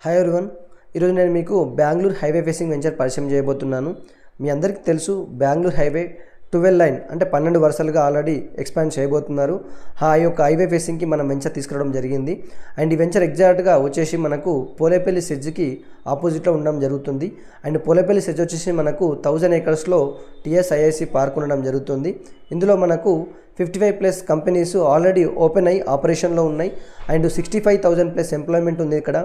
Hi everyone, ఈరోజు నేను మీకు బెంగళూరు హైవే ఫేసింగ్ వెంచర్ పరిచయం చేయబోతున్నాను. మీ అందరికీ తెలుసు బెంగళూరు హైవే 12 లైన్ అంటే 12 వరుసలుగా ఆల్రెడీ ఎక్స్పాండ్ చేయబోతున్నారు. ఆ యొక్క హైవే ఫేసింగ్కి మనం వెంచర్ తీసుకురావడం జరిగింది. అండ్ ఈ వెంచర్ ఎగ్జాక్ట్గా వచ్చేసి మనకు పోలేపల్లి సెజ్కి ఆపోజిట్లో ఉండడం జరుగుతుంది. అండ్ పోలేపల్లి సెజ్ వచ్చేసి మనకు 1000 ఏకర్స్లో టీఎస్ఐఐసి పార్క్ ఉండడం జరుగుతుంది. ఇందులో మనకు 55+ కంపెనీస్ ఆల్రెడీ ఓపెన్ అయ్యి ఆపరేషన్లో ఉన్నాయి. అండ్ 65,000+ ఎంప్లాయ్మెంట్ ఉంది ఇక్కడ.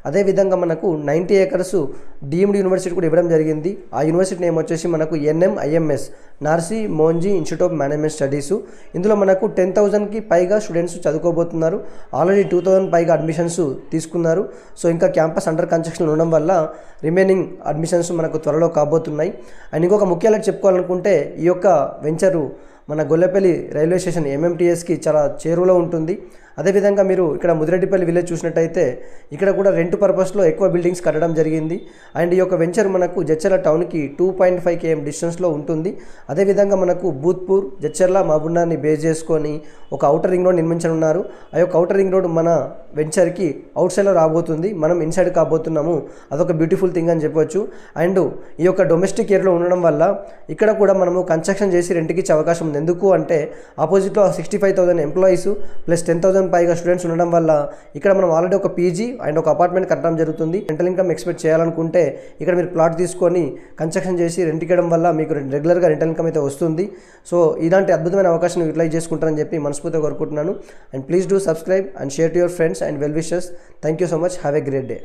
అదేవిధంగా మనకు 90 ఏకర్స్ డీమ్డ్ యూనివర్సిటీ కూడా ఇవ్వడం జరిగింది. ఆ యూనివర్సిటీ నేమ్ వచ్చేసి మనకు NMIMS Narsee Monjee institute of management studies. ఇందులో మనకు 10,000కి పైగా స్టూడెంట్స్ చదువుకోబోతున్నారు. ఆల్రెడీ 2,000 పైగా అడ్మిషన్స్ తీసుకున్నారు. సో ఇంకా క్యాంపస్ అండర్ కన్స్ట్రక్షన్ ఉండడం వల్ల రిమైనింగ్ అడ్మిషన్స్ మనకు త్వరలో కాబోతున్నాయి. అండ్ ఇంకొక ముఖ్యంగా చెప్పుకోవాలనుకుంటే ఈ యొక్క వెంచరు మన గొల్లపల్లి రైల్వే స్టేషన్ MMTSకి చాలా చేరువలో ఉంటుంది. అదేవిధంగా మీరు ఇక్కడ ముదిరెడ్డిపల్లి విలేజ్ చూసినట్టయితే ఇక్కడ కూడా రెంట్ పర్పస్లో ఎక్కువ బిల్డింగ్స్ కట్టడం జరిగింది. అండ్ ఈ యొక్క వెంచర్ మనకు జడ్చర్ల టౌన్కి 2.5 km డిస్టెన్స్లో ఉంటుంది. అదేవిధంగా మనకు బూత్పూర్, జడ్చర్ల, మహబూబ్నగర్ని బేస్ చేసుకొని ఒక ఔటర్ రింగ్ రోడ్ నిర్మించనున్నారు. ఆ యొక్క ఔటర్ రింగ్ రోడ్ మన వెంచర్కి అవుట్ సైడ్లో రాబోతుంది, మనం ఇన్సైడ్ కాబోతున్నాము. అదొక బ్యూటిఫుల్ థింగ్ అని చెప్పొచ్చు. అండ్ ఈ యొక్క డొమెస్టిక్ ఏరియాలో ఉండడం వల్ల ఇక్కడ కూడా మనము కన్స్ట్రక్షన్ చేసి రెంట్కి ఇచ్చే అవకాశం ఉంది. ఎందుకు అంటే ఆపోజిట్లో 65,000 ఎంప్లాయీస్ ప్లస్ 10,000 పైగా స్టూడెంట్స్ ఉండడం వల్ల ఇక్కడ మనం ఆల్రెడీ ఒక పీజీ అండ్ ఒక అపార్ట్మెంట్ కట్టడం జరుగుతుంది. రెంటల్ ఇన్కమ్ ఎక్స్పెక్ట్ చేయాలనుకుంటే ఇక్కడ మీరు ప్లాట్ తీసుకొని కన్స్ట్రక్షన్ చేసి రెంట్ ఇవ్వడం వల్ల మీకు రెగ్యులర్గా రెంటల్ ఇన్కమ్ అయితే వస్తుంది. సో ఇలాంటి అద్భుతమైన అవకాశం యూటిలైజ్ చేసుకుంటారని చెప్పి మనస్ఫూర్తిగా కోరుకుంటున్నాను. And please do subscribe and share to your friends and well wishers. Thank you so much. Have a great day.